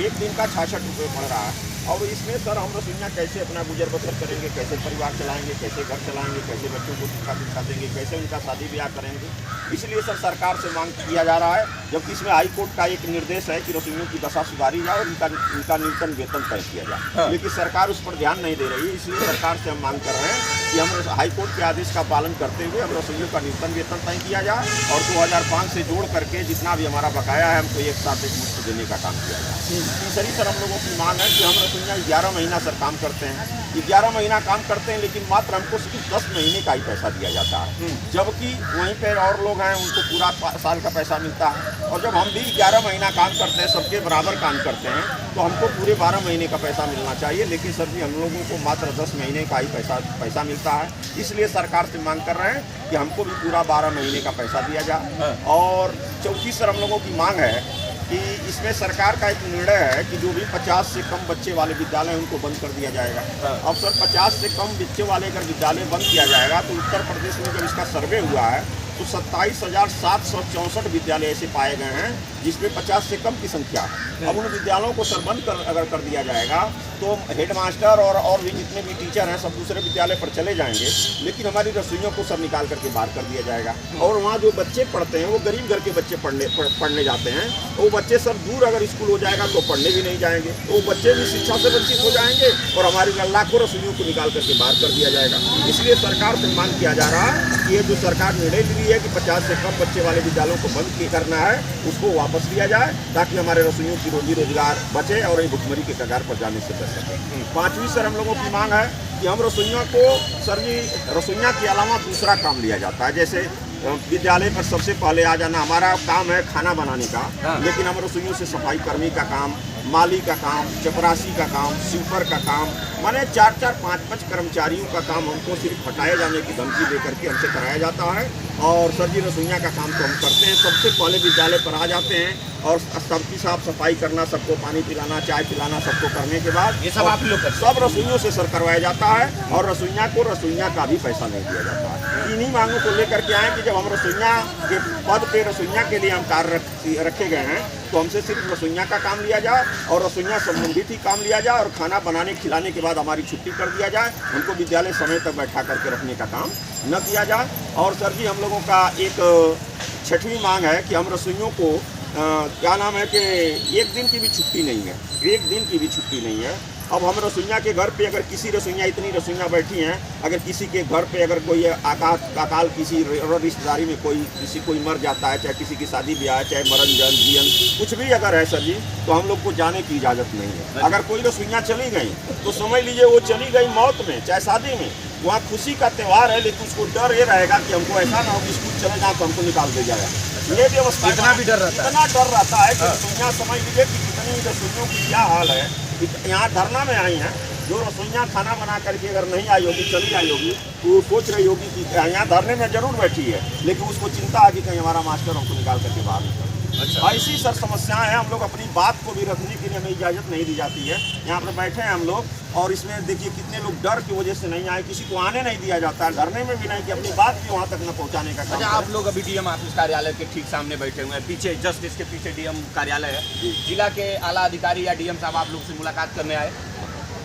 एक दिन का 66 रुपये पड़ रहा है। और इसमें सर हम रसोइया कैसे अपना गुजर बसर करेंगे, कैसे परिवार चलाएंगे, कैसे घर चलाएंगे, कैसे बच्चों को शिक्षा दीक्षा देंगे, कैसे उनका शादी ब्याह करेंगे। इसलिए सर सरकार से मांग किया जा रहा है, जबकि इसमें हाई कोर्ट का एक निर्देश है कि रसोइयों की दशा सुधारी जाए और इनका न्यूनतम वेतन तय किया जाए, लेकिन सरकार उस पर ध्यान नहीं दे रही है। इसलिए सरकार से हम मांग कर रहे हैं कि हम हाई कोर्ट के आदेश का पालन करते हुए हम रसोइयों का न्यूनतम वेतन तय किया जाए और 2005 से जोड़ करके जितना भी हमारा बकाया है हमको एक साथ एक मुश्त देने का काम किया जाए। तीसरी सर हम लोगों की मांग है कि हम रसोइया 11 महीना सर काम करते हैं, 11 महीना काम करते हैं, लेकिन मात्र हमको सिर्फ 10 महीने का ही पैसा दिया जाता है, जबकि वहीं पर और लोग हैं उनको पूरा साल का पैसा मिलता है। और जब हम भी 11 महीना काम करते हैं, सबके बराबर काम करते हैं, तो हमको पूरे 12 महीने का पैसा मिलना चाहिए, लेकिन सर जी हम लोगों को मात्र 10 महीने का ही पैसा मिलता है। इसलिए सरकार से मांग कर रहे हैं कि हमको भी पूरा 12 महीने का पैसा दिया जाए। और चौथी सर हम लोगों की मांग है कि इसमें सरकार का एक निर्णय है कि जो भी 50 से कम बच्चे वाले विद्यालय उनको बंद कर दिया जाएगा। अब सर 50 से कम बच्चे वाले अगर विद्यालय बंद किया जाएगा तो उत्तर प्रदेश में जब इसका सर्वे हुआ है तो 27,764 विद्यालय ऐसे पाए गए हैं जिसमें 50 से कम की संख्या है। अब उन विद्यालयों को सर बंद अगर कर दिया जाएगा तो हेडमास्टर और भी जितने भी टीचर हैं सब दूसरे विद्यालय पर चले जाएंगे, लेकिन हमारी रसोइयों को सर निकाल करके बाहर कर दिया जाएगा। और वहाँ जो बच्चे पढ़ते हैं वो गरीब घर के बच्चे पढ़ने जाते हैं, वो बच्चे सर दूर अगर स्कूल हो जाएगा तो पढ़ने भी नहीं जाएंगे, तो वो बच्चे भी शिक्षा से वंचित हो जाएंगे और हमारी लाखों रसोइयों को निकाल करके बाहर कर दिया जाएगा। इसलिए सरकार से मांग किया जा रहा है कि ये जो सरकार निर्णय ली है कि 50 से कम बच्चे वाले विद्यालयों को बंद करना है उसको वापस लिया जाए, ताकि हमारे रसोइयों की रोजी रोजगार बचे और ये भुखमरी के कगार पर जाने से बच सके। पांचवी सर हम लोगों की मांग है कि हम रसोइयों को सर जी रसोइया के अलावा दूसरा काम लिया जाता है। जैसे विद्यालय पर सबसे पहले आ जाना हमारा काम है खाना बनाने का, लेकिन हम रसोइयों से सफाई कर्मी का काम, माली का काम, चपरासी का काम, स्वीपर का काम, माने 4-4, 5-5 कर्मचारियों का काम हमको सिर्फ हटाए जाने की धमकी दे करके हमसे कराया जाता है। और सर जी रसोइया का काम तो हम करते हैं, सबसे पहले विद्यालय पर आ जाते हैं और सबकी साफ सफाई करना, सबको पानी पिलाना, चाय पिलाना, सबको करने के बाद ये सब आप लोग सब रसोइयों से सर करवाया जाता है और रसोइया को रसोइया का भी पैसा नहीं दिया जाता है। इन्हीं मांगों को लेकर के आए कि जब हम रसोइया के पद पे रसोइया के लिए हम कार्य रखे गए हैं तो हमसे सिर्फ रसोइया का काम लिया जाए और रसोइया संबंधित ही काम लिया जाए और खाना बनाने खिलाने के बाद हमारी छुट्टी कर दिया जाए, हमको विद्यालय समय तक बैठा करके रखने का काम न किया जाए। और सर जी हम लोगों का एक छठवीं मांग है कि हम रसोइयों को क्या नाम है कि एक दिन की भी छुट्टी नहीं है, एक दिन की भी छुट्टी नहीं है। अब हम रसोइया के घर पे अगर किसी रसोइया, इतनी रसोइया बैठी हैं, अगर किसी के घर पे अगर कोई अकाल किसी रिश्तेदारी में कोई मर जाता है, चाहे किसी की शादी ब्याह है, चाहे मरण जन जीवन कुछ भी अगर है सर जी, तो हम लोग को जाने की इजाज़त नहीं है। अगर कोई रसोइया चली गई तो समझ लीजिए वो चली गई मौत में, चाहे शादी में, वहाँ खुशी का त्यौहार है, लेकिन उसको डर ये रहेगा कि हमको ऐसा ना हो कि स्कूल चले जाए तो हमको निकाल दिया जाएगा। ये व्यवस्था इतना भी डर रहता है, इतना डर रहता है कि रसोइया समझ लीजिए कि कितनी रसोइयों की क्या हाल है। यहाँ धरना में आई हैं, जो रसोइया खाना बना करके अगर नहीं आई होगी, चली आई होगी, तो वो सोच रही होगी कि यहाँ धरने में जरूर बैठी है, लेकिन उसको चिंता है कि कहीं हमारा मास्टर हमको निकाल करके बाहर निकल। अच्छा, ऐसी सर समस्याएं हैं। हम लोग अपनी बात को भी रखने के लिए हमें इजाज़त नहीं दी जाती है। यहाँ पर बैठे हैं हम लोग और इसमें देखिए कितने लोग डर की वजह से नहीं आए, किसी को आने नहीं दिया जाता है, धरने में भी नहीं कि अपनी बात भी वहाँ तक न पहुँचाने का। अच्छा, आप लोग अभी डीएम ऑफिस कार्यालय के ठीक सामने बैठे हुए हैं, पीछे जस्ट इसके पीछे डीएम कार्यालय है। जिला के आला अधिकारी या डीएम साहब आप लोग से मुलाकात करने आए?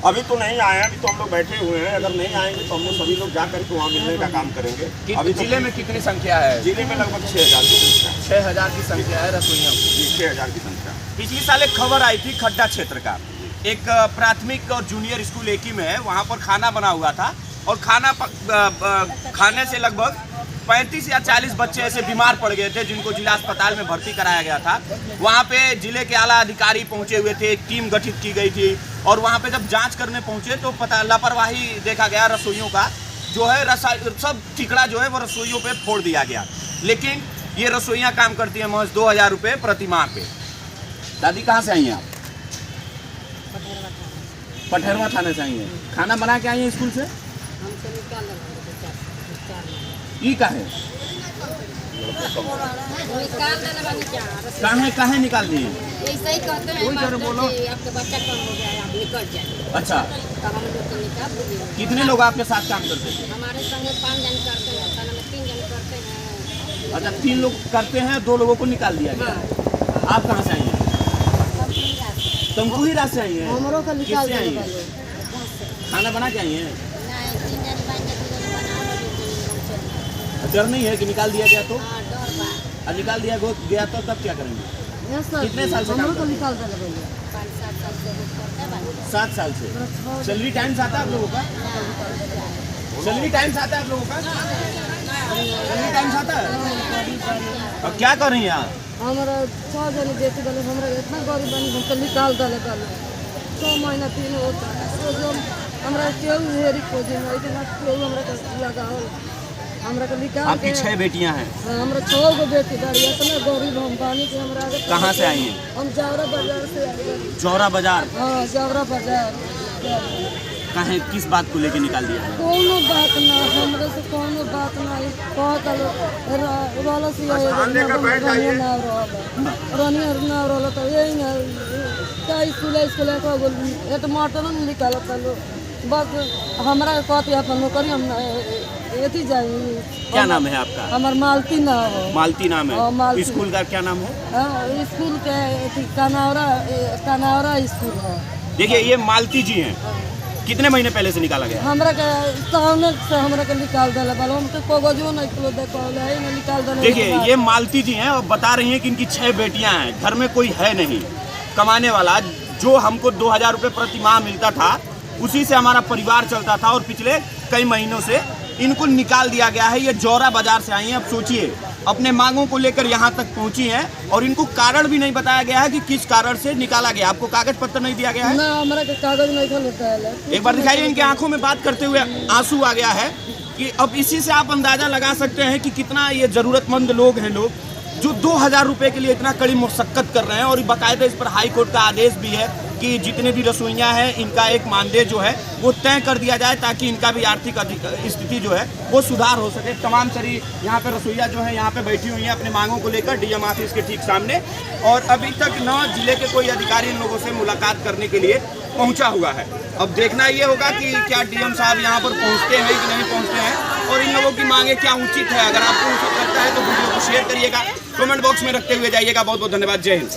अभी तो नहीं आए हैं, अभी तो हम लोग बैठे हुए हैं। अगर नहीं आएंगे तो हम लोग सभी लोग जा करके वहाँ मिलने का काम करेंगे। अभी जिले में कितनी संख्या है? जिले में लगभग 6,000 की संख्या, 6,000 की संख्या है रसोइयों की। 6,000 की संख्या। पिछली साल एक खबर आई थी खड्डा क्षेत्र का, एक प्राथमिक और जूनियर स्कूल एक ही में है, वहाँ पर खाना बना हुआ था और खाना खाने से लगभग 35 या 40 बच्चे ऐसे बीमार पड़ गए थे जिनको जिला अस्पताल में भर्ती कराया गया था। वहाँ पे जिले के आला अधिकारी पहुँचे हुए थे, एक टीम गठित की गई थी और वहाँ पे जब जांच करने पहुँचे तो पता लापरवाही देखा गया, रसोइयों का जो है सब ठिकड़ा जो है वो रसोइयों पे फोड़ दिया गया। लेकिन ये रसोइयाँ काम करती हैं महज 2,000 रुपये प्रति माह पे। दादी कहाँ से आई हैं आप? पठेरवा थाने से आई हैं। खाना बना के आई हैं स्कूल से? ई का है काहे निकाल दिए? ऐसा ही कहते हैं मास्टर जी, आपके बच्चा कम हो गया है, आप निकल जाइए। अच्छा, तब हम लोग तो निकाल दिए। कितने लोग आपके साथ काम करते थे? हमारे संग 5 जन करते हैं, थाना में 3 जन करते हैं। अच्छा, 3 लोग करते हैं, 2 लोगों को निकाल दिया गया। आप कहाँ से आई हैं? तुमको ही रात से आई है? हमरो का निकाल किससे आई दे है? बालो। खाना बना के आई है? नहीं चिंजन बन के तो बना लो। डर नहीं है कि निकाल दिया गया तो? हां डर बा। और निकाल दिया गया तो तब क्या करेंगे? Yes sir. कितने साल से काम हमरो कर का रहे हैं? निकाल दे बालो। 5-7 साल से वो करते बा। 7 साल से। मेरा 6 सैलरी टाइम से आता है आप लोगों का? सैलरी टाइम से आता है आप लोगों का? सैलरी टाइम से आता है? अब क्या कर रही हैं आप? हमारा 6 जन बेटी वाले हमरा इतना गरीब बनी हम तो निकाल दे बालो। 6 महीना 3 होता है। तो जो हमरा केहू हेरी खोजे नहीं इतना केहू हमरा का लगाओ। हमरा का निकाल आपकी 6 बेटियां हैं। हाँ, हमरा 6 गो बेटी बाड़ी इतना गरीब हम बानी कि हमरा आगे कहाँ से आई हैं? हम जावरा बाजार से आए बानी। जौहरा बाजार। हाँ जावरा बाजार। कहें किस बात को लेके निकाल दिया है? कोनो बात ना हमरे से कोनो बात ना कहत वाला से रनिया ना रहला तो यही ना क्या स्कूल को एक मटन निकालत लो बस हमरा कहती अपन नौकरी हम एथी जाई। क्या नाम है आपका? हमार मालती ना हो। मालती नाम हाँ, है। मालती। स्कूल का क्या नाम है? स्कूल के कनावरा स्कूल है। देखिए ये मालती जी हैं। कितने महीने पहले से निकाला गया? हमरा के सामने से हमरा के निकाल देला बालो हम के कागजो नहीं तो देखो है ना निकाल देला। देखिए ये मालती जी हैं और बता रही हैं कि इनकी 6 बेटियां हैं, घर में कोई है नहीं कमाने वाला। जो हमको 2000 रुपये प्रति माह मिलता था उसी से हमारा परिवार चलता था और पिछले कई महीनों से इनको निकाल दिया गया है। ये जौहरा बाजार से आई हैं। अब सोचिए अपने मांगों को लेकर यहाँ तक पहुँची हैं और इनको कारण भी नहीं बताया गया है कि किस कारण से निकाला गया। आपको कागज पत्र नहीं दिया गया है? ना हमरा के कागज नहीं खोलता है। एक बार दिखाइए। इनके आंखों में बात करते हुए आंसू आ गया है कि अब इसी से आप अंदाजा लगा सकते हैं कि कितना ये जरूरतमंद लोग हैं, लोग जो 2000 रुपये के लिए इतना कड़ी मुशक्कत कर रहे हैं। और बाकायदा इस पर हाई कोर्ट का आदेश भी है कि जितने भी रसोइयाँ हैं इनका एक मानदेय जो है वो तय कर दिया जाए ताकि इनका भी आर्थिक स्थिति जो है वो सुधार हो सके। तमाम सारी यहाँ पे रसोइया जो है यहाँ पे बैठी हुई हैं अपनी मांगों को लेकर डीएम ऑफिस के ठीक सामने। और अभी तक 9 जिले के कोई अधिकारी इन लोगों से मुलाकात करने के लिए पहुँचा हुआ है। अब देखना ये होगा कि क्या डीएम साहब यहाँ पर पहुँचते हैं कि नहीं पहुँचते हैं और इन लोगों की मांगे क्या उचित है। अगर आपको उचित लगता है तो वीडियो को शेयर करिएगा, कमेंट बॉक्स में रखते हुए जाइएगा। बहुत बहुत धन्यवाद। जय हिंद।